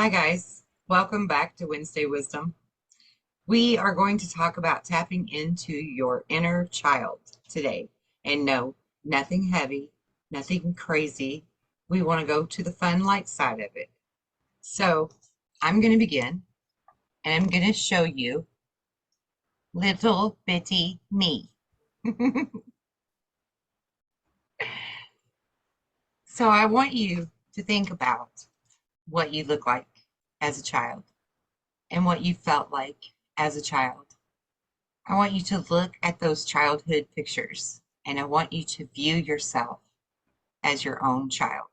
Hi, guys. Welcome back to Wednesday Wisdom. We are going to talk about tapping into your inner child today. And no, nothing heavy, nothing crazy. We want to go to the fun, light side of it. So I'm going to begin and I'm going to show you little bitty me. So I want you to think about what you look like as a child and what you felt like as a child. I want you to look at those childhood pictures and I want you to view yourself as your own child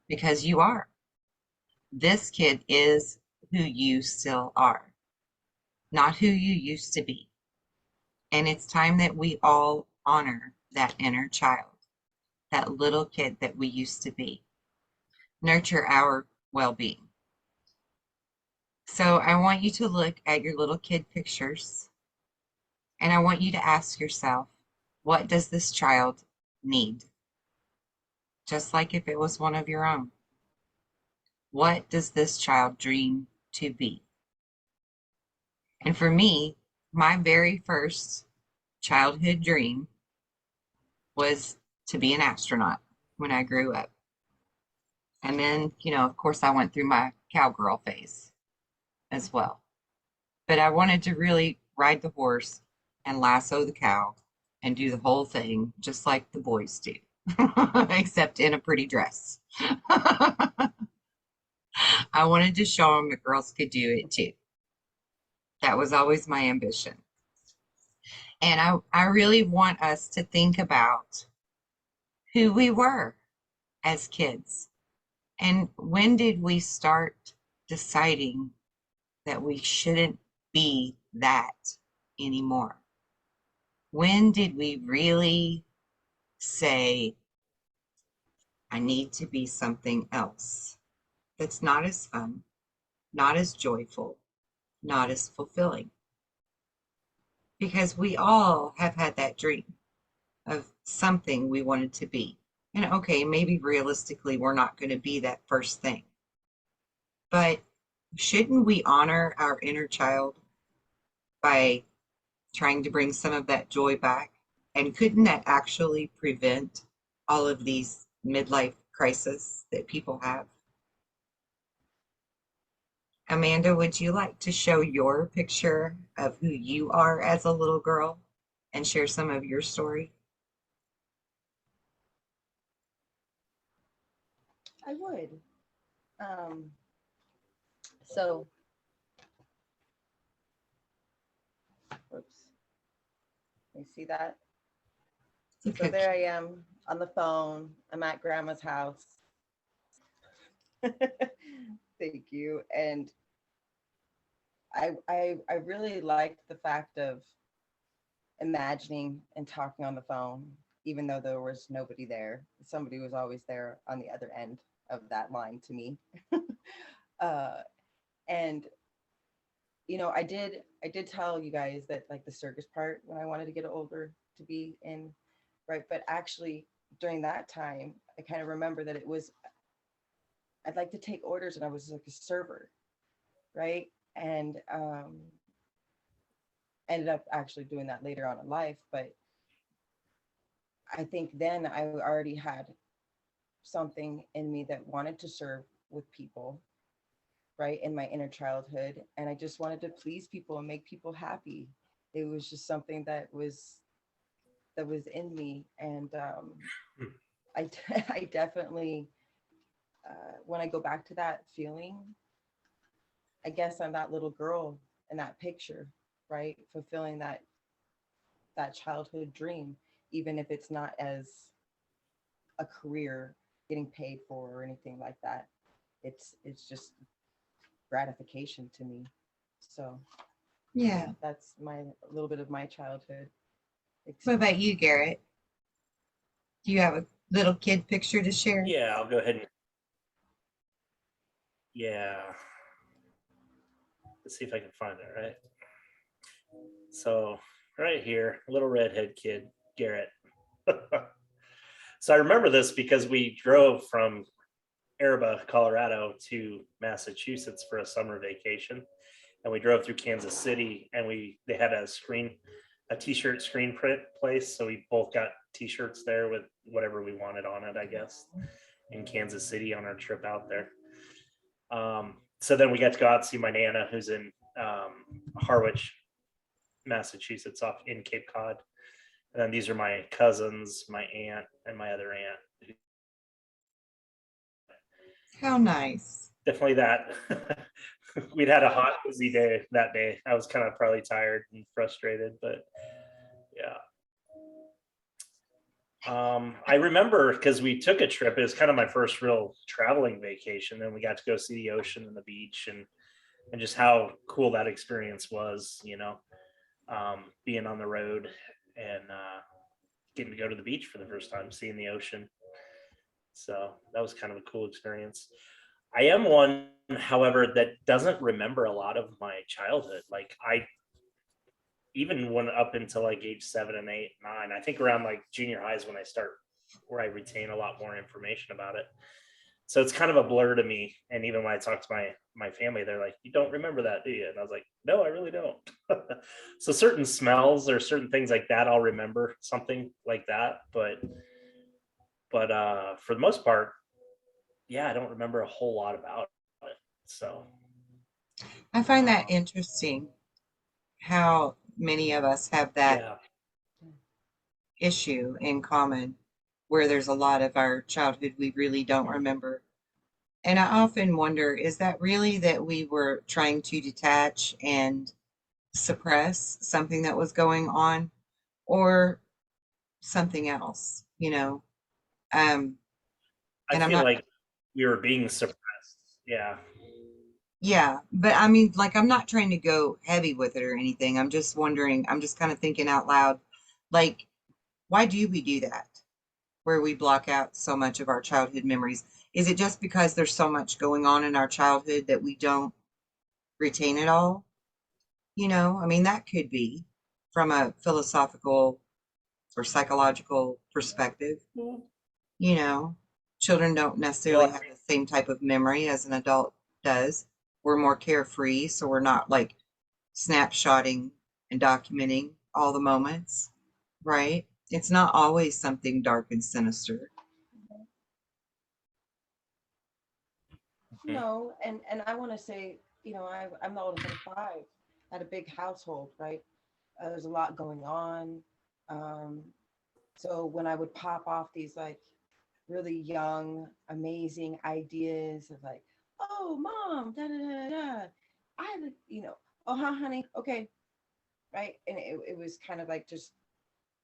because you are. This kid is who you still are, not who you used to be. And it's time that we all honor that inner child, that little kid that we used to be, nurture our well being. So I want you to look at your little kid pictures and I want you to ask yourself, what does this child need? Just like if it was one of your own. What does this child dream to be? And for me, my very first childhood dream was to be an astronaut when I grew up. And then, of course, I went through my cowgirl phase as well. But I wanted to really ride the horse and lasso the cow and do the whole thing just like the boys do, except in a pretty dress. I wanted to show them that girls could do it too. That was always my ambition. And I really want us to think about who we were as kids. And when did we start deciding that we shouldn't be that anymore? When did we really say, I need to be something else that's not as fun, not as joyful, not as fulfilling? Because we all have had that dream of something we wanted to be. And okay, maybe realistically, we're not going to be that first thing. But shouldn't we honor our inner child by trying to bring some of that joy back? And couldn't that actually prevent all of these midlife crises that people have? Amanda, would you like to show your picture of who you are as a little girl and share some of your story? I would. Um, so, whoops. You see that? So there I am on the phone. I'm at grandma's house. Thank you. And I really liked the fact of imagining and talking on the phone, even though there was nobody there. Somebody was always there on the other end of that line to me. uh, and I did tell you guys that like the circus part when I wanted to get older to be in, right? But actually during that time, I kind of remember that I'd like to take orders and I was like a server, right? And ended up actually doing that later on in life. But I think then I already had something in me that wanted to serve with people, right, in my inner childhood, and I just wanted to please people and make people happy. It was just something that was in me. And I I definitely when I go back to that feeling, I guess I'm that little girl in that picture, right, fulfilling that childhood dream, even if it's not as a career getting paid for or anything like that. It's just gratification to me. So Yeah. that's my a little bit of my childhood. What about you, Garrett? Do you have a little kid picture to share? Yeah, I'll go ahead and yeah. Let's see if I can find it, right? So right here, little redhead kid, Garrett. So I remember this because we drove from Araba, Colorado to Massachusetts for a summer vacation. And we drove through Kansas City, and they had a t-shirt screen print place. So we both got t-shirts there with whatever we wanted on it, I guess, in Kansas City on our trip out there. So then we got to go out and see my Nana, who's in Harwich, Massachusetts, off in Cape Cod. And then these are my cousins, my aunt, and my other aunt. How nice. Definitely that. We'd had a hot, busy day that day. I was kind of probably tired and frustrated, but yeah. I remember because we took a trip. It was kind of my first real traveling vacation, and we got to go see the ocean and the beach, and just how cool that experience was. Being on the road and getting to go to the beach for the first time, seeing the ocean. So that was kind of a cool experience. I am one, however, that doesn't remember a lot of my childhood. Like even when up until like age 7 and 8, 9, I think around like junior highs where I retain a lot more information about it. So it's kind of a blur to me. And even when I talk to my family, they're like, "You don't remember that, do you?" And I was like, "No, I really don't." So certain smells or certain things like that, I'll remember something like that. But for the most part, yeah, I don't remember a whole lot about it. So I find that interesting how many of us have that yeah, issue in common, where there's a lot of our childhood we really don't remember. And I often wonder, is that really that we were trying to detach and suppress something that was going on, or something else, Um, I and I'm feel not, like we were being suppressed. Yeah. yeah, but I mean, like, I'm not trying to go heavy with it or anything. I'm just wondering, I'm just kind of thinking out loud, like, why do we do that? Where we block out so much of our childhood memories? Is it just because there's so much going on in our childhood that we don't retain it all? I mean, that could be from a philosophical or psychological perspective. Mm. You know, Children don't necessarily Well, have the same type of memory as an adult does. We're more carefree, so we're not like snapshotting and documenting all the moments, right? It's not always something dark and sinister. mhm. No, and I want to say, I'm the oldest of five. Had a big household, right? There's a lot going on. Um, so when I would pop off these like really young, amazing ideas of like, oh, mom, da da da da, I have a, oh, huh, honey, okay, right, and it was kind of like just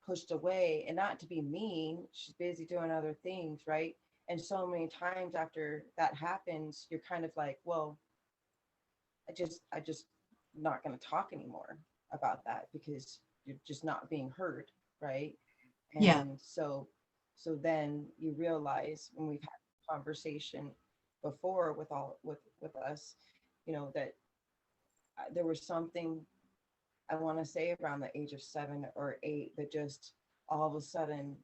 pushed away, and not to be mean, she's busy doing other things, right? And so many times after that happens, you're kind of like, well, I just not going to talk anymore about that because you're just not being heard, right? Yeah, And so then you realize, when we've had a conversation before with us, that there was something, I want to say around the age of 7 or 8, that just all of a sudden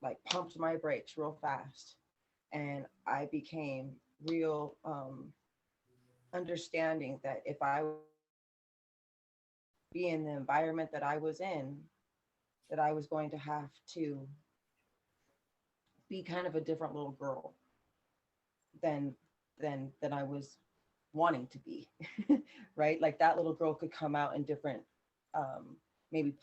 like pumped my brakes real fast, and I became real understanding that if I be in the environment that I was in, that I was going to have to be kind of a different little girl than than I was wanting to be. Right? Like that little girl could come out in different maybe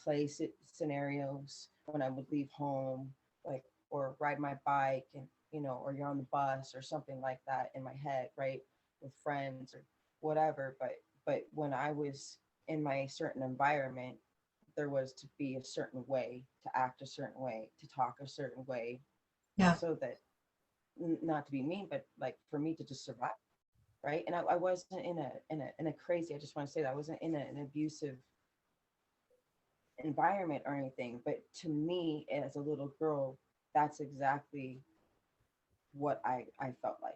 scenarios when I would leave home, like, or ride my bike, and or you're on the bus or something like that in my head, right? With friends or whatever. But when I was in my certain environment, there was to be a certain way, to act a certain way, to talk a certain way, yeah, so that, not to be mean, but like for me to just survive, right? And I wasn't in a crazy. I just want to say that I wasn't in an abusive environment or anything. But to me, as a little girl, that's exactly what I felt like.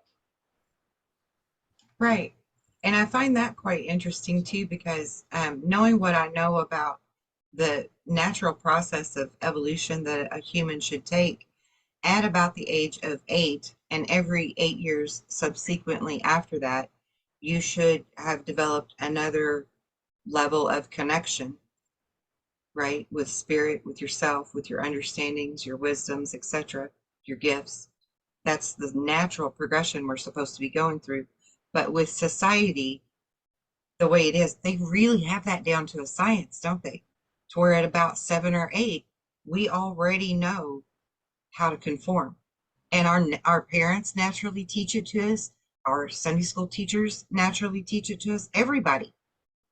right. And I find that quite interesting So too, because knowing what I know about the natural process of evolution that a human should take at about the age of 8, And every 8 years subsequently after that, you should have developed another level of connection, right? With spirit, with yourself, with your understandings, your wisdoms, etc., your gifts. That's the natural progression we're supposed to be going through. But with society, the way it is, they really have that down to a science, don't they? To where at about 7 or 8, we already know how to conform. And our parents naturally teach it to us. Our Sunday school teachers naturally teach it to us. Everybody,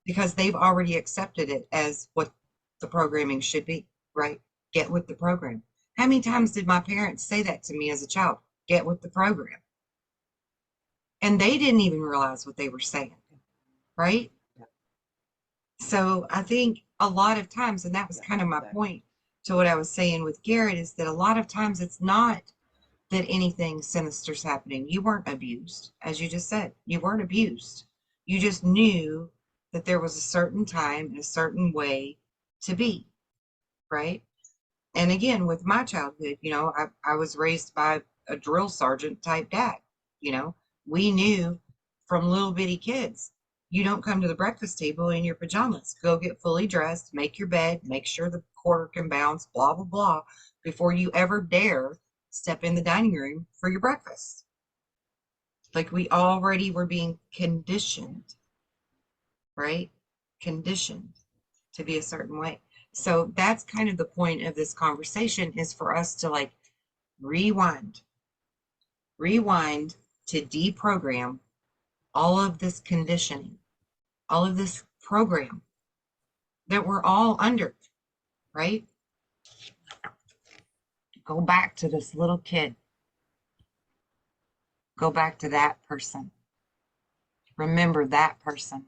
because they've already accepted it as what the programming should be, right? Get with the program. How many times did my parents say that to me as a child? Get with the program. And they didn't even realize what they were saying, right? So I think a lot of times, and that was kind of my point to what I was saying with Garret, is that a lot of times it's not that anything sinister's happening. You weren't abused, as you just said. You weren't abused. You just knew that there was a certain time and a certain way to be, right? And again, with my childhood, I was raised by a drill sergeant type dad. We knew from little bitty kids, you don't come to the breakfast table in your pajamas. Go get fully dressed, make your bed, make sure the quarter can bounce, blah, blah, blah, before you ever dare step in the dining room for your breakfast. Like we already were being conditioned, right? Conditioned to be a certain way. So that's kind of the point of this conversation, is for us to like rewind to deprogram all of this conditioning, all of this program that we're all under, right? Go back to this little kid. Go back to that person. Remember that person.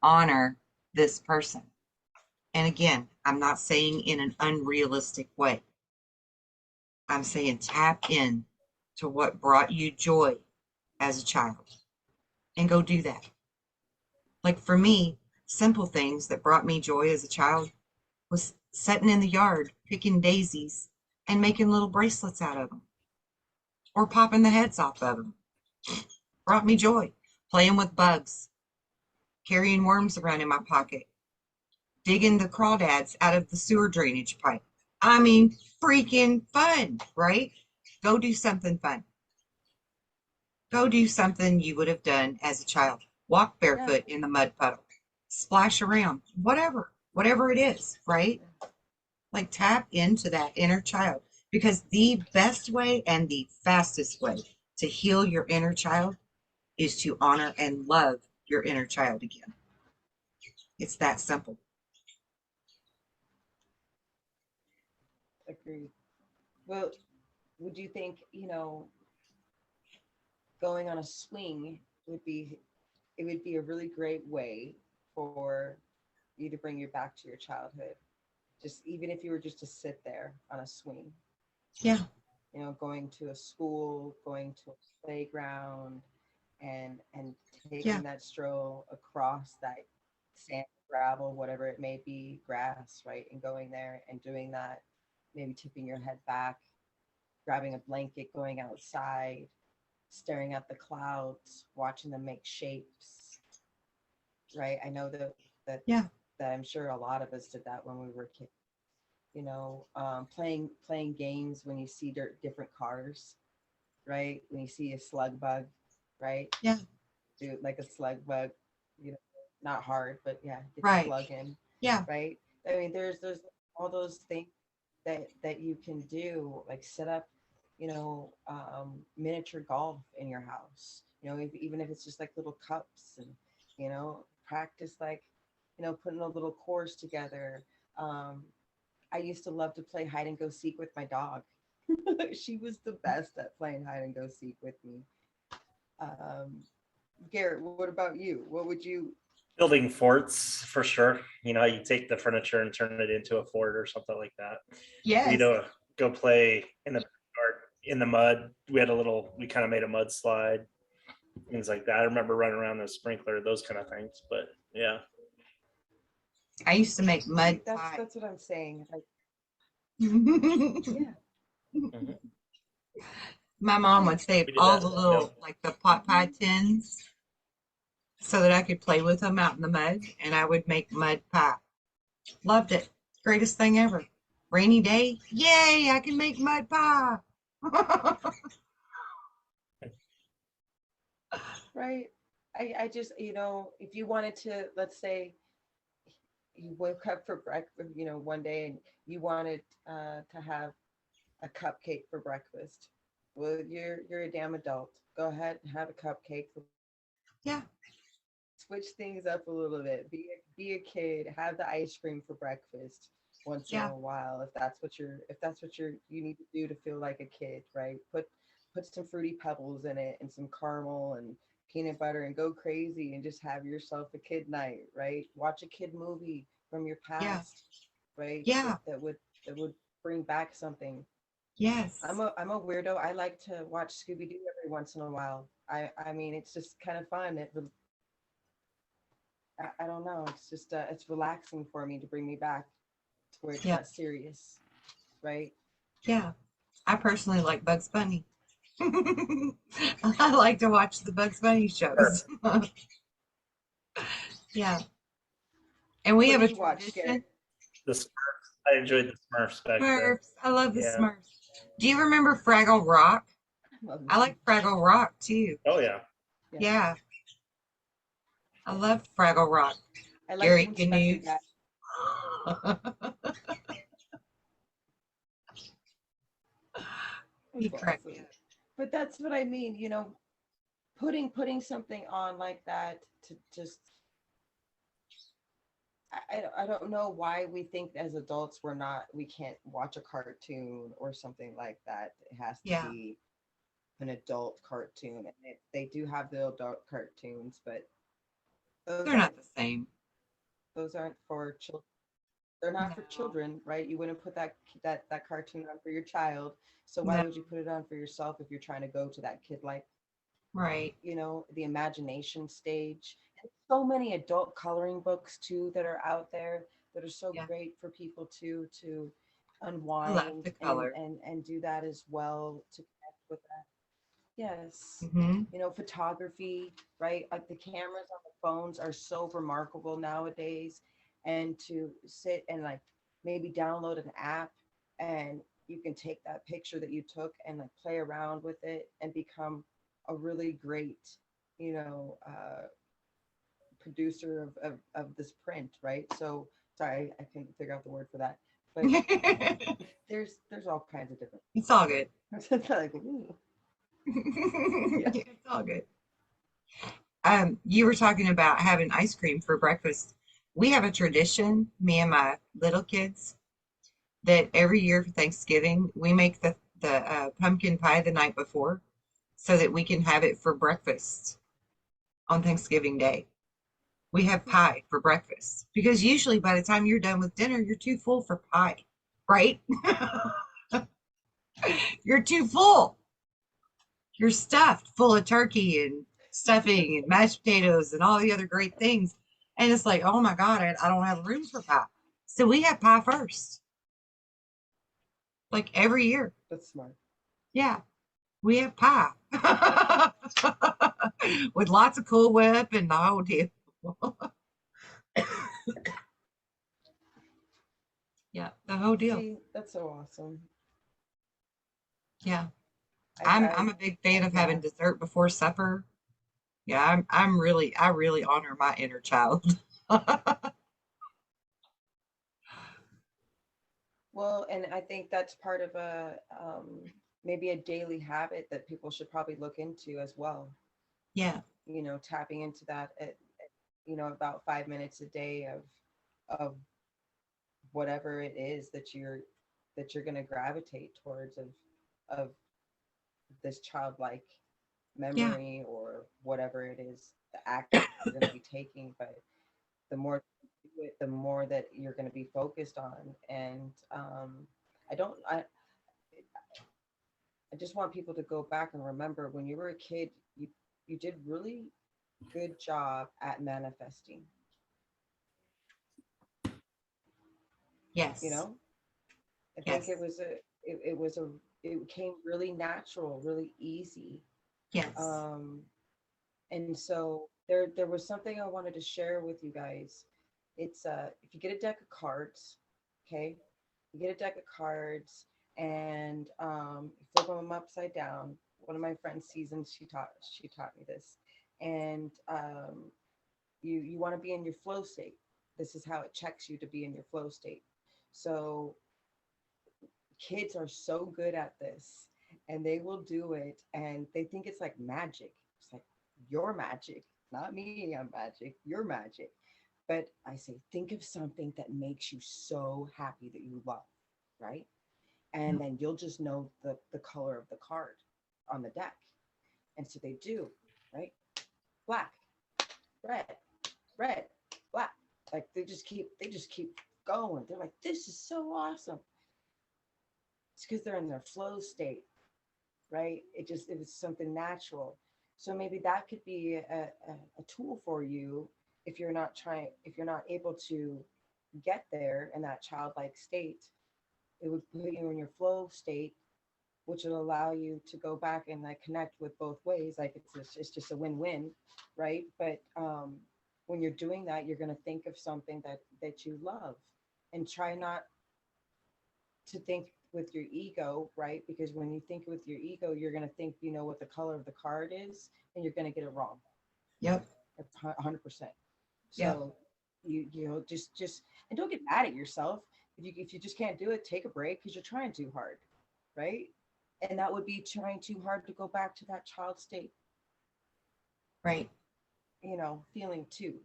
Honor this person. And again, I'm not saying in an unrealistic way. I'm saying tap in to what brought you joy as a child and go do that. Like for me, simple things that brought me joy as a child was sitting in the yard, picking daisies and making little bracelets out of them, or popping the heads off of them. Brought me joy. Playing with bugs, carrying worms around in my pocket, digging the crawdads out of the sewer drainage pipe. I mean, freaking fun, right? Go do something fun. Go do something you would have done as a child. Walk barefoot in the mud puddle. Splash around. Whatever it is, right? Like tap into that inner child, because the best way and the fastest way to heal your inner child is to honor and love your inner child again. It's that simple. Agreed. Well, would you think, going on a swing would be a really great way for you to bring you back to your childhood? Just even if you were just to sit there on a swing. Yeah. Going to a school, going to a playground, and taking that stroll across that sand, gravel, whatever it may be, grass, right? And going there and doing that, maybe tipping your head back, grabbing a blanket, going outside, staring at the clouds, watching them make shapes, right? I know that I'm sure a lot of us did that when we were kids. Playing games when you see different cars, right? When you see a slug bug, right? Yeah. Do like a slug bug, not hard, but get right. the slug in. Yeah. Right. I mean, there's all those things that you can do, like set up, miniature golf in your house. Even if it's just like little cups, and practice like, putting a little course together. I used to love to play hide and go seek with my dog. She was the best at playing hide and go seek with me. Garret, what about you? What would you? Building forts for sure. You take the furniture and turn it into a fort or something like that. Yes. Go play in the mud. We kind of made a mudslide, things like that. I remember running around the sprinkler, those kind of things. But yeah. I used to make mud pie. That's what I'm saying. Like, yeah. Mm-hmm. My mom would save We did all that. the little, like the pot pie tins so that I could play with them out in the mud, and I would make mud pie. Loved it. Greatest thing ever. Rainy day, yay, I can make mud pie. Right. I just, if you wanted to, let's say you woke up for breakfast, one day and you wanted to have a cupcake for breakfast. Well, you're a damn adult. Go ahead and have a cupcake. Yeah, Switch things up a little bit. Be a kid. Have the ice cream for breakfast once in yeah, a while if that's what you need to do to feel like a kid, right? Put some fruity pebbles in it and some caramel and peanut butter and go crazy and just have yourself a kid night, right? Watch a kid movie from your yeah, past, right? yeah, That would bring back something. yes. I'm a weirdo. I like to watch Scooby Doo every once in a while. I mean, it's just kind of fun. I don't know. It's just it's relaxing for me to bring me back to where it's Yeah, not serious, right? yeah. I personally like Bugs Bunny. I like to watch the Bugs Bunny Sure. shows. Yeah. And we What have do a you watch, tradition. Garrett? The Smurfs. I enjoyed the Smurfs back then. Smurfs. I love the Yeah. Smurfs. Do you remember Fraggle Rock? I love I like me. Fraggle Rock too. Oh yeah. Yes, Yeah, I love Fraggle Rock. I like the Gary Inspector Canoes. guy. He That's cracked me awesome. But that's what I mean. Putting something on like that to just I don't know why we think as adults we can't watch a cartoon or something like that. It has to Yeah, be an adult cartoon. And they do have the adult cartoons, but those they're not aren't the same. those aren't for children. They're not for No, children, right? You wouldn't put that cartoon on for your child. So why no, would you put it on for yourself if you're trying to go to that kid like, right. the imagination stage? And so many adult coloring books too that are out there that are so Yeah, great for people to I love unwind the and color. do that as well to connect with that. Yes. Hmm. Photography, right? Like the cameras on the phones are so remarkable nowadays. And to sit and like maybe download an app and you can take that picture that you took and like play around with it and become a really great, you know, uh, producer of this print, right? So sorry, I couldn't figure out the word for that. But It's there's all kinds of different all good. like, ooh, yeah. It's all good. You were talking about having ice cream for breakfast. We have a tradition, me and my little kids, that every year for Thanksgiving we make the pumpkin pie the night before, so that we can have it for breakfast on Thanksgiving Day. We have pie for breakfast because usually by the time you're done with dinner, you're too full for pie, right? You're too full. You're stuffed full of turkey and stuffing and mashed potatoes and all the other great things. And it's like, oh my God, I don't have room for pie. So we have pie first, like every year. That's smart. Yeah, we have pie with lots of Cool Whip and the whole deal. Yeah, the whole deal. See, that's so awesome. Yeah, I I'm a big fan of having yeah. dessert before supper. Yeah, I really honor my inner child. Well, and I think that's part of a maybe a daily habit that people should probably look into as well. Yeah, Tapping into that about 5 minutes a day of whatever it is that you're going to gravitate towards of this childlike yeah, memory or whatever it is, the act that you're going to be taking. But the more you do it, the more that you're going to be focused on. And I don't, I just want people to go back and remember when you were a kid, you did really good job at manifesting. You yes, know, I think yes, it was a it became really natural, really easy. Yes. And so there was something I wanted to share with you guys. It's if you get a deck of cards, okay, you get a deck of cards, and you flip them upside down. One of my friends, Season, she taught me this, and you want to be in your flow state. This is how it checks you to be in your flow state. So kids are so good at this, and they will do it, and they think it's like magic. It's like, your magic, not me, I'm magic, your magic. But I say, think of something that makes you so happy that you love, right? And then you'll just know the color of the card on the deck. And so they do, right? Black, red, red, black. Like they just keep going. They're like, this is so awesome. It's because they're in their flow state, right? It was something natural. So maybe that could be a tool for you if you're not able to get there in that childlike state. It would put you in your flow state, which will allow you to go back and like connect with both ways. Like it's just a win-win, right? But when you're doing that, you're going to think of something that you love, and try not to think with your ego, right? Because when you think with your ego, you're going to think you know what the color of the card is, and you're going to get it wrong. Yep. 100%. Yep. So you know, just and don't get mad at yourself if you just can't do it. Take a break because you're trying too hard, right? And that would be trying too hard to go back to that child state, Right. you know, feeling too.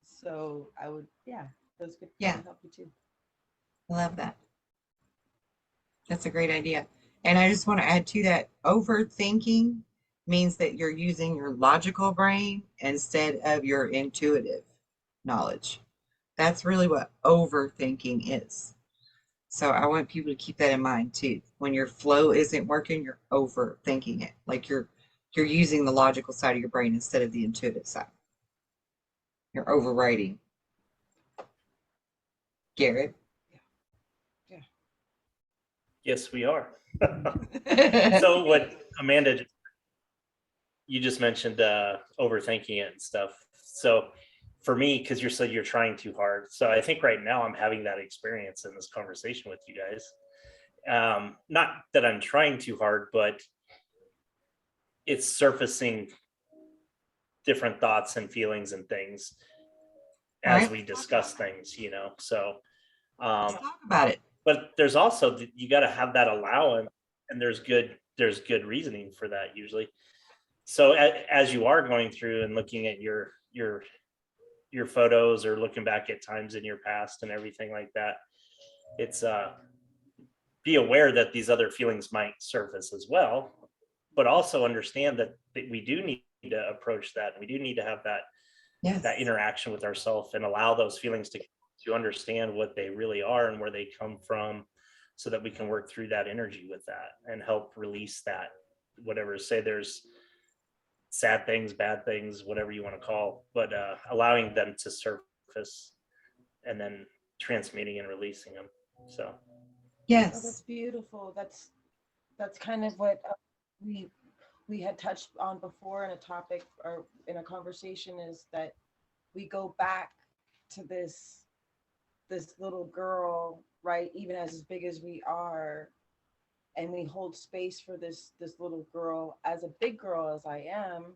So I would, yeah, those could Yeah. probably help you too. I love that. That's a great idea. And I just want to add to that, overthinking means that you're using your logical brain instead of your intuitive knowledge. That's really what overthinking is. So I want people to keep that in mind too. When your flow isn't working, you're overthinking it. Like you're using the logical side of your brain instead of the intuitive side. You're overriding. Garrett. Yeah. Yes, we are. So what Amanda, you just mentioned overthinking it and stuff. So for me, because you're trying too hard. So I think right now I'm having that experience in this conversation with you guys. Not that I'm trying too hard, but it's surfacing different thoughts and feelings and things All as right, we let's talk discuss about things, you know. So let's talk about it. but there's also you got to have that allowance, and there's good reasoning for that usually. So as you are going through and looking at your photos or looking back at times in your past and everything like that, it's be aware that these other feelings might surface as well, but also understand that we do need to approach that, and we do need to have that Yes. interaction with ourselves and allow those feelings to understand what they really are and where they come from, so that we can work through that energy with that and help release that, whatever. Say there's sad things, bad things, whatever you want to call, but allowing them to surface and then transmuting and releasing them. So Oh, that's Yes. beautiful. That's kind of what we we had touched on before in a topic or in a conversation, is that we go back to this little girl, right? Even as big as we are, and we hold space for this little girl as a big girl as I am.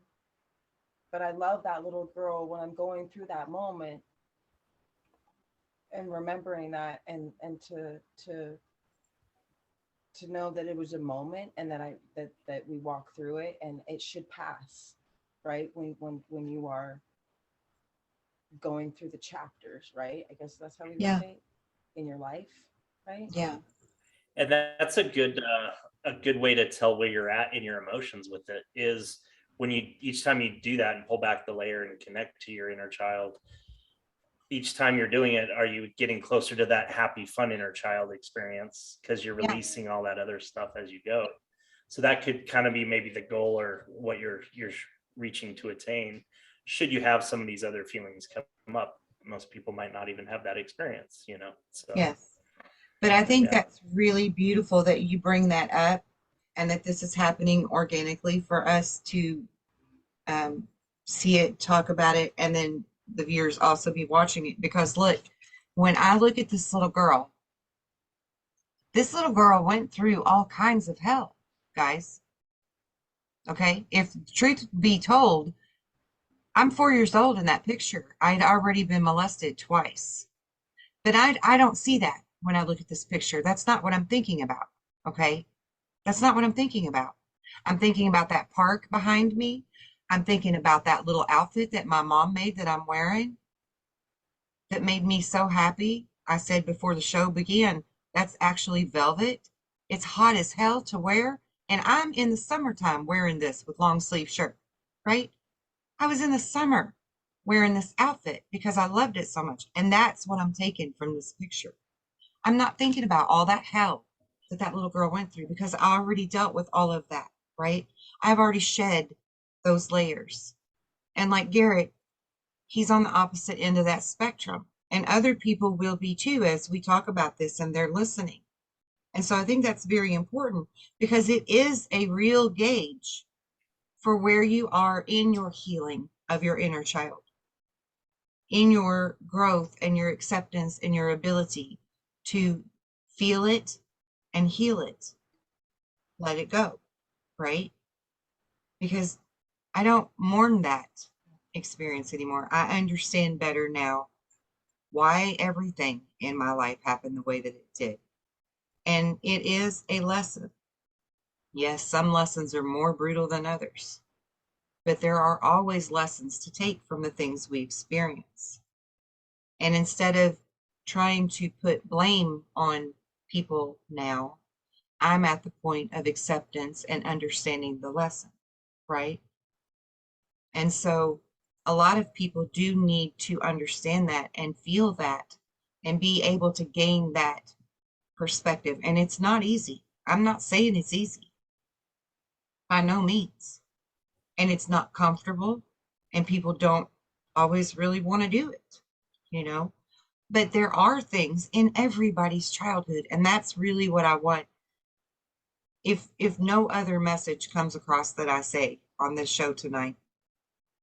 But I love that little girl when I'm going through that moment and remembering that, and to know that it was a moment, and that we walk through it and it should pass, right? When you are going through the chapters, right? I guess that's how we would Yeah. say it, in your life, right? Yeah. and that's a good way to tell where you're at in your emotions with it, is when you each time you do that and pull back the layer and connect to your inner child, each time you're doing it, are you getting closer to that happy, fun inner child experience, because you're Yeah. releasing all that other stuff as you go. So that could kind of be maybe the goal, or what you're reaching to attain, should you have some of these other feelings come up. Most people might not even have that experience, you know. So Yes. But I think yeah. that's really beautiful that you bring that up, and that this is happening organically for us to um, see it, talk about it, and then the viewers also be watching it. Because look, when I look at this little girl went through all kinds of hell, guys. Okay, if the truth be told, I'm 4 years old in that picture. I'd already been molested twice. But I don't see that when I look at this picture. That's not what I'm thinking about. Okay, that's not what I'm thinking about. I'm thinking about that park behind me. I'm thinking about that little outfit that my mom made that I'm wearing that made me so happy. I said before the show began, that's actually velvet. It's hot as hell to wear. And I'm in the summertime wearing this with long sleeve shirt, right? I was in the summer wearing this outfit because I loved it so much. And that's what I'm taking from this picture. I'm not thinking about all that hell that that little girl went through because I already dealt with all of that, right? I've already shed those layers. And like Garret, he's on the opposite end of that spectrum. And other people will be too as we talk about this and they're listening. And so I think that's very important because it is a real gauge for where you are in your healing of your inner child, in your growth and your acceptance and your ability to feel it and heal it. Let it go, right? Because I don't mourn that experience anymore. I understand better now why everything in my life happened the way that it did. And it is a lesson. Yes, some lessons are more brutal than others, but there are always lessons to take from the things we experience. And instead of trying to put blame on people now, I'm at the point of acceptance and understanding the lesson, right? And so a lot of people do need to understand that and feel that and be able to gain that perspective. And it's not easy. I'm not saying it's easy, by no means. And it's not comfortable, and people don't always really want to do it, you know? But there are things in everybody's childhood, and that's really what I want. If no other message comes across that I say on this show tonight,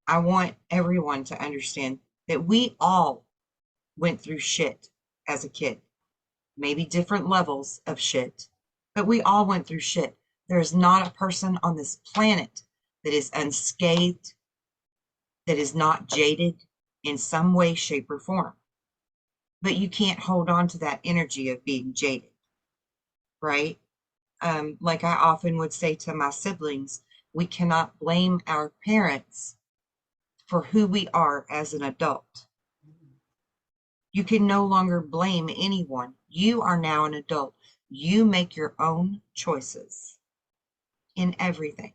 I want everyone to understand that we all went through shit as a kid, maybe different levels of shit, but we all went through shit. There's not a person on this planet that is unscathed, that is not jaded in some way, shape, or form. But you can't hold on to that energy of being jaded, right? Like I often would say to my siblings, we cannot blame our parents for who we are as an adult. You can no longer blame anyone. You are now an adult. You make your own choices in everything.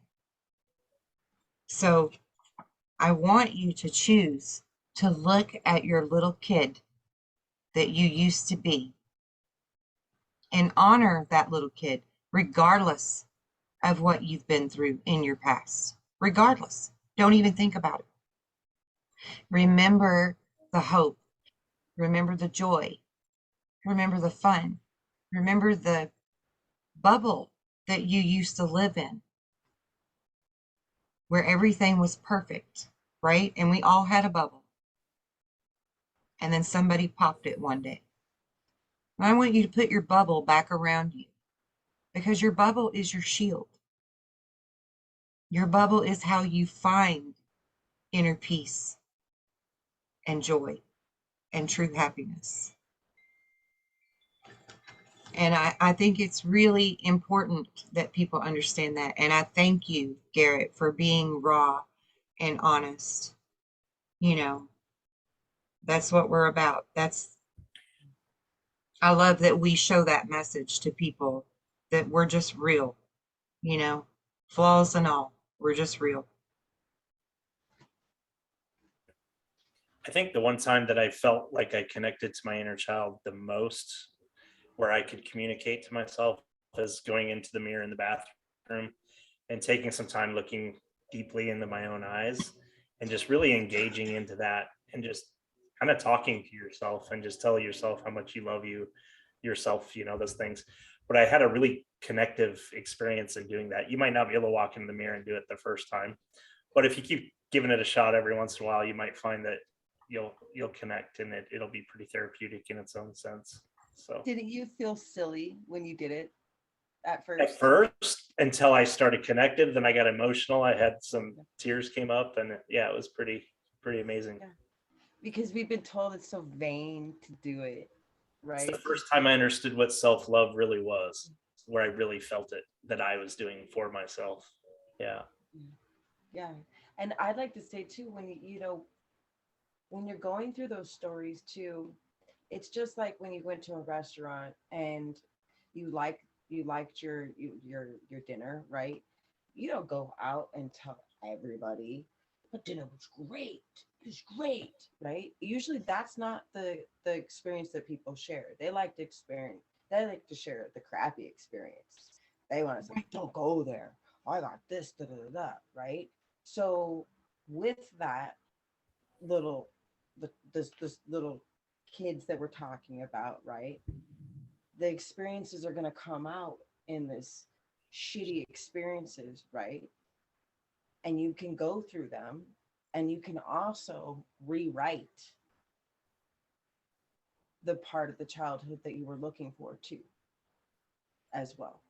So I want you to choose to look at your little kid that you used to be and honor that little kid, regardless of what you've been through in your past. Regardless. Don't even think about it. Remember the hope. Remember the joy. Remember the fun. Remember the bubble that you used to live in, where everything was perfect, right? And we all had a bubble. And then somebody popped it one day. And I want you to put your bubble back around you because your bubble is your shield. Your bubble is how you find inner peace and joy and true happiness. And I think it's really important that people understand that. And I thank you, Garret, for being raw and honest. You know, that's what we're about. I love that we show that message to people that we're just real, you know, flaws and all. We're just real. I think the one time that I felt like I connected to my inner child the most, where I could communicate to myself, is going into the mirror in the bathroom and taking some time looking deeply into my own eyes and just really engaging into that and just kind of talking to yourself and just tell yourself how much you love yourself, you know, those things. but I had a really connective experience in doing that. You might not be able to walk in the mirror and do it the first time, but if you keep giving it a shot every once in a while, you might find that you'll connect, and it'll be pretty therapeutic in its own sense. So Didn't you feel silly when you did it at at first? first, until I started connected, then I got emotional. I had some tears came up, and yeah, it was pretty amazing. Yeah. Because we've been told it's so vain to do it, It's the right? first time I understood what self-love really was, where I really felt it, that I was doing for myself. Yeah. Yeah. And I'd like to say too, when you know, when you're going through those stories too, it's just like when you went to a restaurant and you liked your dinner, right? You don't go out and tell everybody, but dinner was great. It was great, right? Usually that's not the experience that people share. They like to share the crappy experience. They want to say, don't go there. I got this, da da da da, right? So with that little this little kids that we're talking about, right? The experiences are going to come out in this shitty experiences, right? And you can go through them, and you can also rewrite the part of the childhood that you were looking for too, as well.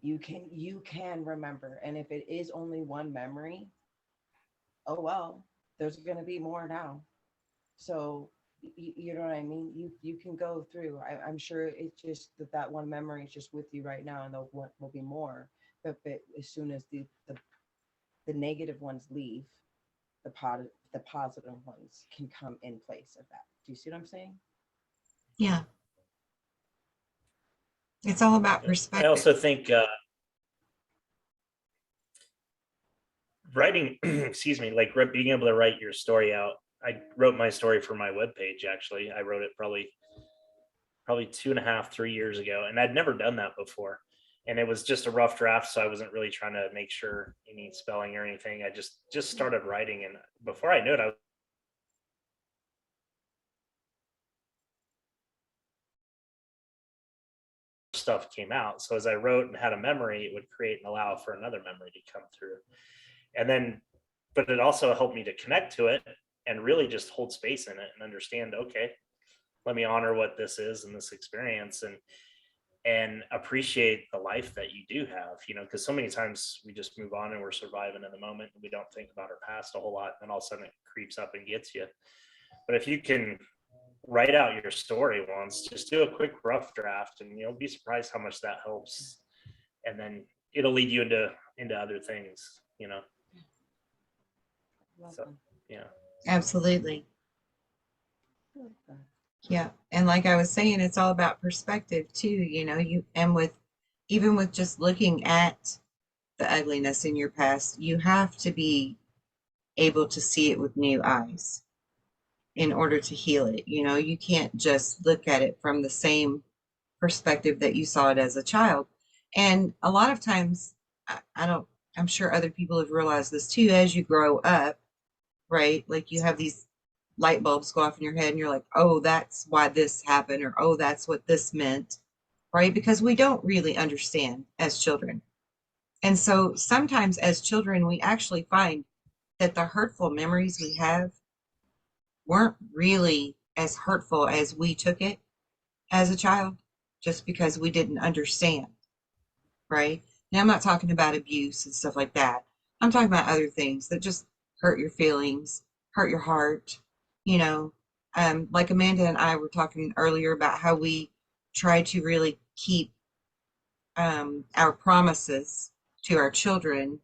You can remember, and if it is only one memory, oh well, there's going to be more now. So you know what I mean? You can go through. I'm sure it's just that one memory is just with you right now, and there'll will be more. But as soon as the negative ones leave, the positive ones can come in place of that. Do you see what I'm saying? Yeah. It's all about I perspective. also think writing, excuse me, like being able to write your story out. I wrote my story for my webpage. Actually, I wrote it probably 2.5, 3 years ago, and I'd never done that before. And it was just a rough draft, so I wasn't really trying to make sure any spelling or anything. I just started writing, and before I knew it, stuff came out. So as I wrote and had a memory, it would create and allow for another memory to come through. And then, but it also helped me to connect to it and really just hold space in it and understand, okay, let me honor what this is and this experience, and appreciate the life that you do have, because so many times we just move on and we're surviving in the moment and we don't think about our past a whole lot, and all of a sudden it creeps up and gets you. But if you can write out your story once, just do a quick rough draft, and you'll be surprised how much that helps, and then it'll lead you into other things. So yeah. Absolutely. Yeah. And like I was saying, it's all about perspective too, and even with just looking at the ugliness in your past, you have to be able to see it with new eyes in order to heal it. You can't just look at it from the same perspective that you saw it as a child. And a lot of times, I don't, I'm sure other people have realized this too, as you grow up, right? Like you have these light bulbs go off in your head and you're like, oh, that's why this happened, or oh, that's what this meant, right? Because we don't really understand as children. And so sometimes as children, we actually find that the hurtful memories we have weren't really as hurtful as we took it as a child, just because we didn't understand, right? Now, I'm not talking about abuse and stuff like that. I'm talking about other things that just hurt your feelings, hurt your heart. You know, like Amanda and I were talking earlier about how we try to really keep our promises to our children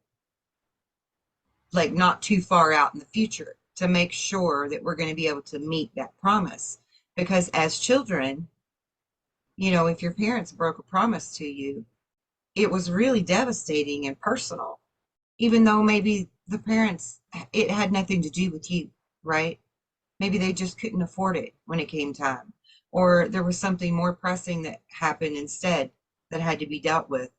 like not too far out in the future, to make sure that we're going to be able to meet that promise. Because as children, if your parents broke a promise to you, it was really devastating and personal, even though maybe the parents, it had nothing to do with you, right? Maybe they just couldn't afford it when it came time, or there was something more pressing that happened instead that had to be dealt with.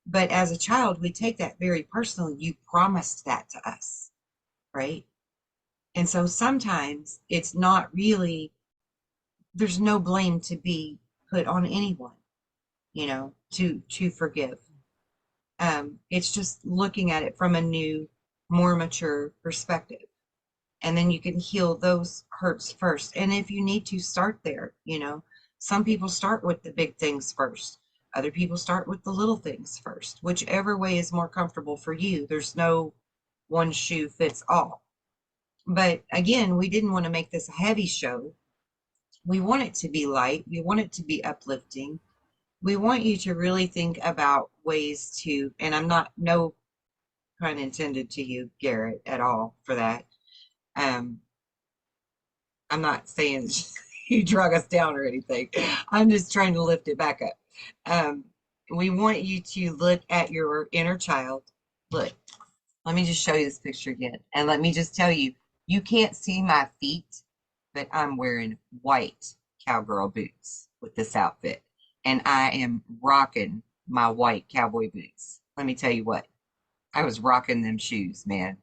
But as a child, we take that very personally. You promised that to us, right? And so sometimes it's not really, there's no blame to be put on anyone. to forgive. It's just looking at it from a new, more mature perspective. And then you can heal those hurts first. And if you need to, start there. Some people start with the big things first. Other people start with the little things first. Whichever way is more comfortable for you. There's no one shoe fits all. But again, we didn't want to make this a heavy show. We want it to be light. We want it to be uplifting. We want you to really think about ways to, and I'm not, no pun intended to you, Garret, at all for that. I'm not saying you drug us down or anything. I'm just trying to lift it back up. We want you to look at your inner child. Look, let me just show you this picture again. And let me just tell you, you can't see my feet, but I'm wearing white cowgirl boots with this outfit. And I am rocking my white cowboy boots. Let me tell you what, I was rocking them shoes, man.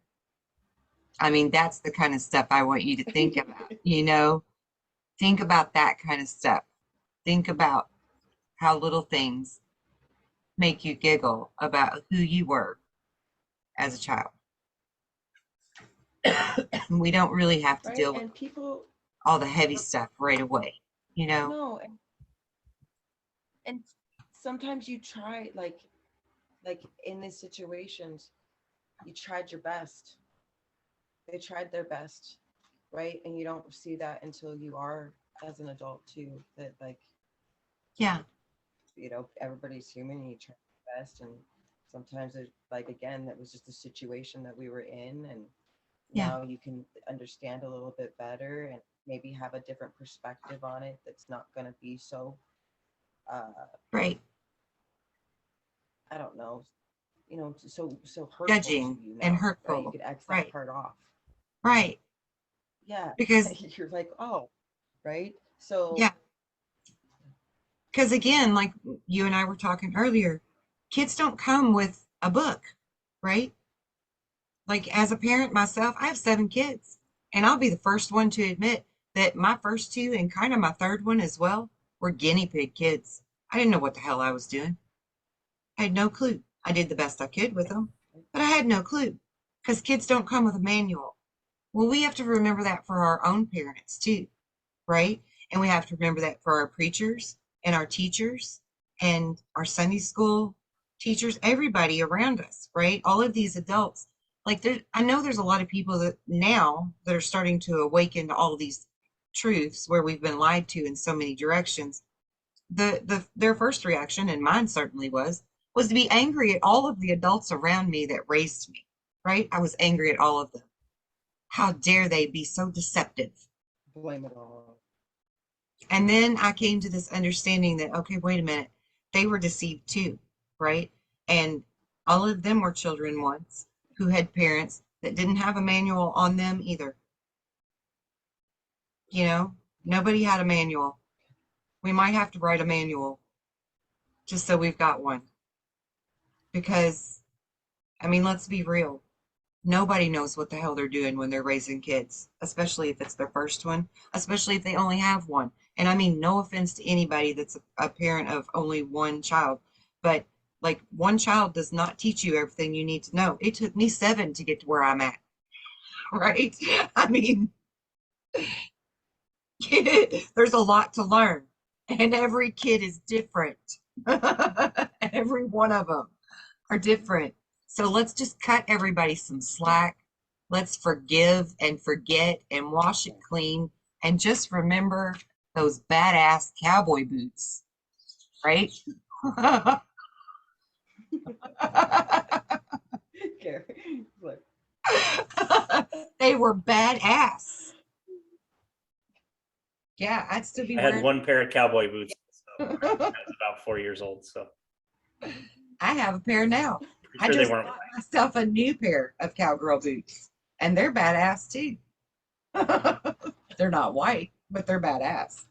I mean, that's the kind of stuff I want you to think about, Think about that kind of stuff. Think about how little things make you giggle about who you were as a child. We don't really have to Right? deal with And people, all the heavy stuff right away, no, and sometimes you try, like in these situations, you tried your best. They tried their best, right? And you don't see that until you are as an adult too, that Yeah, everybody's human and you try your best. And sometimes it's like, again, that was just a situation that we were in, and yeah, now you can understand a little bit better and maybe have a different perspective on it that's not going to be so right. I don't know, so hurtful Judging to you and now, right? You hurtful. could X that Right, part off. right. Yeah. Because, You're like, oh, right. So yeah, because again, like you and I were talking earlier, kids don't come with a book, right? Like as a parent myself, I have 7 kids, and I'll be the first one to admit that my first two and kind of my third one as well were guinea pig kids. I didn't know what the hell I was doing. I had no clue. I did the best I could with them, but I had no clue because kids don't come with a manual. Well, we have to remember that for our own parents too, right? And we have to remember that for our preachers and our teachers and our Sunday school teachers, everybody around us, right? All of these adults. Like there, I know there's a lot of people that now that are starting to awaken to all these truths where we've been lied to in so many directions. Their first reaction, and mine certainly was to be angry at all of the adults around me that raised me, right? I was angry at all of them. How dare they be so deceptive? blame it all. And then I came to this understanding that, okay, wait a minute, they were deceived too, right? And all of them were children once who had parents that didn't have a manual on them either. Nobody had a manual. We might have to write a manual just so we've got one. Because, I mean, let's be real. Nobody knows what the hell they're doing when they're raising kids, especially if it's their first one, especially if they only have one. And I mean, no offense to anybody that's a parent of only one child, but like one child does not teach you everything you need to know. It took me 7 to get to where I'm at, right? I mean, there's a lot to learn, and every kid is different. Every one of them are different. So let's just cut everybody some slack. Let's forgive and forget and wash it clean. And just remember those badass cowboy boots, right? Look, They were badass. Yeah, I'd still be I had wearing. one pair of cowboy boots. So I was about 4 years old. So I have a pair now. I sure they just weren't. bought myself a new pair of cowgirl boots, and they're badass too. They're not white, but they're badass.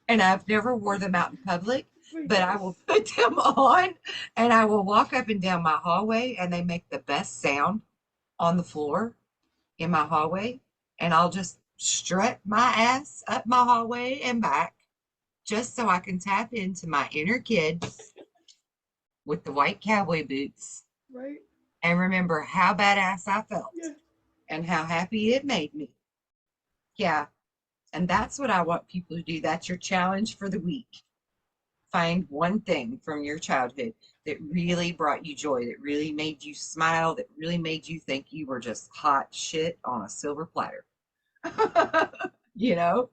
And I've never wore them out in public, but I will put them on and I will walk up and down my hallway, and they make the best sound on the floor in my hallway. And I'll just strut my ass up my hallway and back just so I can tap into my inner kid with the white cowboy boots Right. and remember how badass I felt Yeah. and how happy it made me. Yeah. And that's what I want people to do. That's your challenge for the week. Find one thing from your childhood that really brought you joy, that really made you smile, that really made you think you were just hot shit on a silver platter. You know,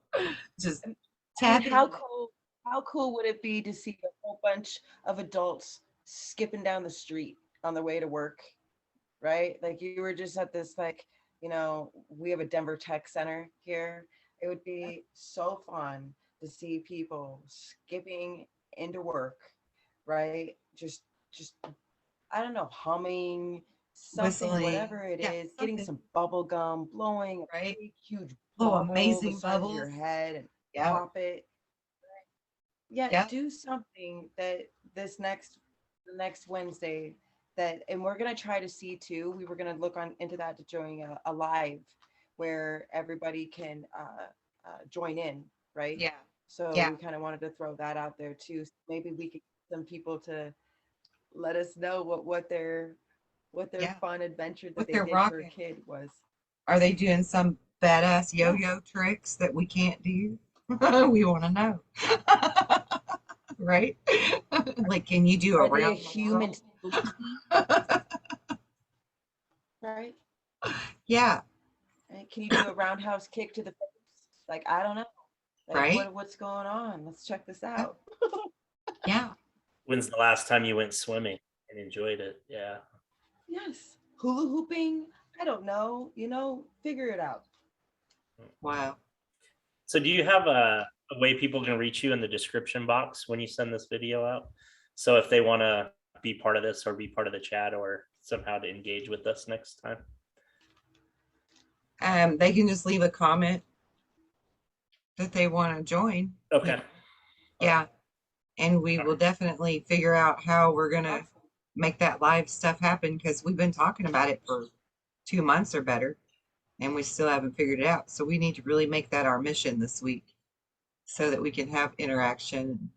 just I tap mean, in. how cool would it be to see a whole bunch of adults skipping down the street on their way to work, right? Like you were just at this, like, we have a Denver Tech Center here. It would be so fun to see people skipping into work, right? Just I don't know, humming something, Whistling. whatever it Yeah, is, getting something, some bubble gum, blowing a right? big, huge Little bubble the amazing size of bubbles. your head and Yeah. pop it. Yeah, Yeah. do something that the next Wednesday, and we're gonna try to see too. We were gonna look on into that to join a live where everybody can join in, right? Yeah. So Yeah. we kind of wanted to throw that out there too. Maybe we could get some people to let us know what their Yeah. fun adventure that What they they're did for a rocking. kid was. Are they doing some badass Yeah. yo-yo tricks that we can't do? We want to know. Right? Like, can you do Are they a around the human world? sleepy, right? Yeah. Right? Can you do a roundhouse kick to the face? Like, I don't know. Like, Right? what's going on? Let's check this Yeah. out. Yeah. When's the last time you went swimming and enjoyed it? Yeah. Yes. Hula hooping. I don't know. Figure it out. Wow. So do you have a way people can reach you in the description box when you send this video out? So if they want to be part of this or be part of the chat or somehow to engage with us next time? They can just leave a comment that they want to join. Okay. Yeah. And we will definitely figure out how we're going to Awesome. make that live stuff happen because we've been talking about it for 2 months or better and we still haven't figured it out. So we need to really make that our mission this week so that we can have interaction.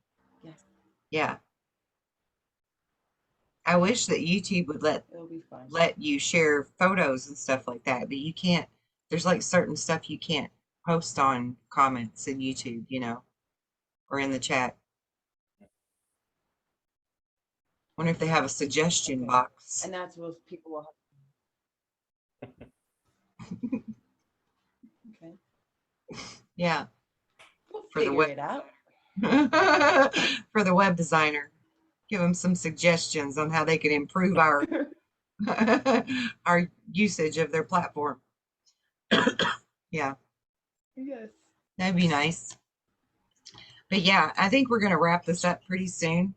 Yes, Yeah. I wish that YouTube would it'll be fun. let you share photos and stuff like that, but you can't. There's like certain stuff you can't post on comments in YouTube, or in the chat. Wonder if they have a suggestion Okay. box. And that's what people will have. Okay. Yeah, We'll for the figure web it out. for the web designer. Give them some suggestions on how they can improve our our usage of their platform. Yeah, Yes. that'd be nice. But yeah, I think we're going to wrap this up pretty soon.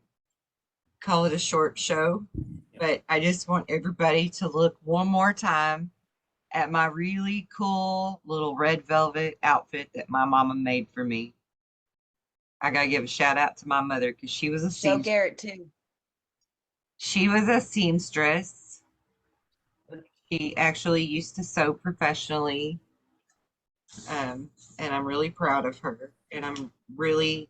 Call it a short show. But I just want everybody to look one more time at my really cool little red velvet outfit that my mama made for me. I got to give a shout out to my mother because she was a Show seamstress. Garret too. She was a seamstress. She actually used to sew professionally. And I'm really proud of her. And I'm really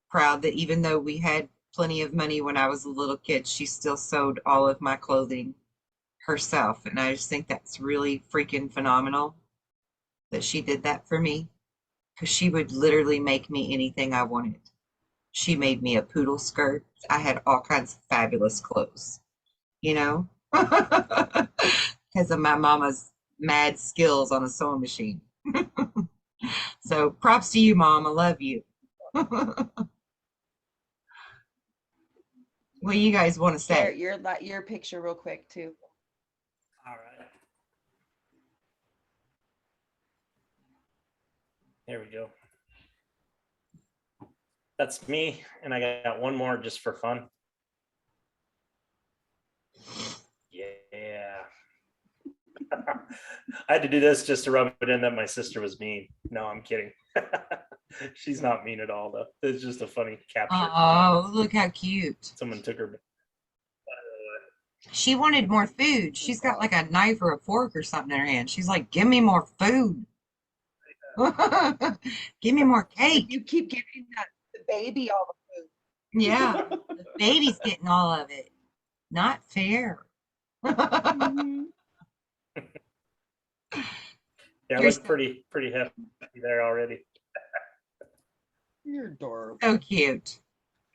proud that even though we had plenty of money when I was a little kid, she still sewed all of my clothing herself. And I just think that's really freaking phenomenal that she did that for me because she would literally make me anything I wanted. She made me a poodle skirt. I had all kinds of fabulous clothes, you know, because of my mama's mad skills on a sewing machine. So props to you, Mom. I love you. What do you guys want to say? Garret, your picture real quick too. All right. There we go. That's me. And I got one more just for fun. Yeah. I had to do this just to rub it in that my sister was mean. No, I'm kidding. She's not mean at all, though. It's just a funny capture. Oh, look how cute. Someone took her. She wanted more food. She's got like a knife or a fork or something in her hand. She's like, give me more food. Give me more But cake. you keep giving the baby all the Yeah, food. the baby's getting all of it. Not fair. Mhm. Yeah, I You're look so, pretty hefty there already. You're adorable. so cute.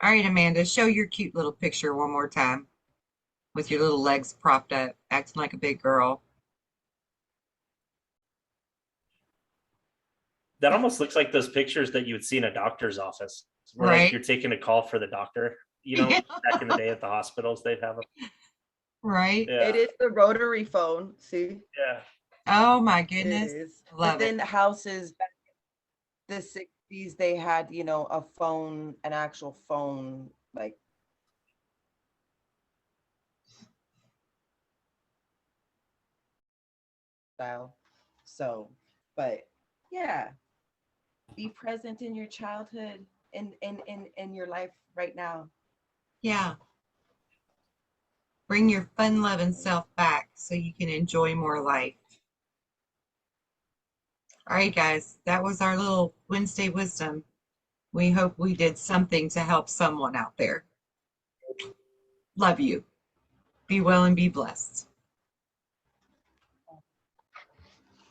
All right, Amanda, show your cute little picture one more time with your little legs propped up, acting like a big girl. That almost looks like those pictures that you would see in a doctor's office, where like Right? you're taking a call for the doctor. You know, Yeah, back in the day at the hospitals, they'd have them. right. Yeah, It is the rotary phone. See, yeah. Oh my it goodness. is. But Love it. then the houses back in the 60s, they had, a phone, an actual phone, like style. So, but yeah, be present in your childhood, in your life right now. Yeah. Bring your fun loving self back so you can enjoy more life. All right, guys, that was our little Wednesday wisdom. We hope we did something to help someone out there. Love you. Be well and be blessed.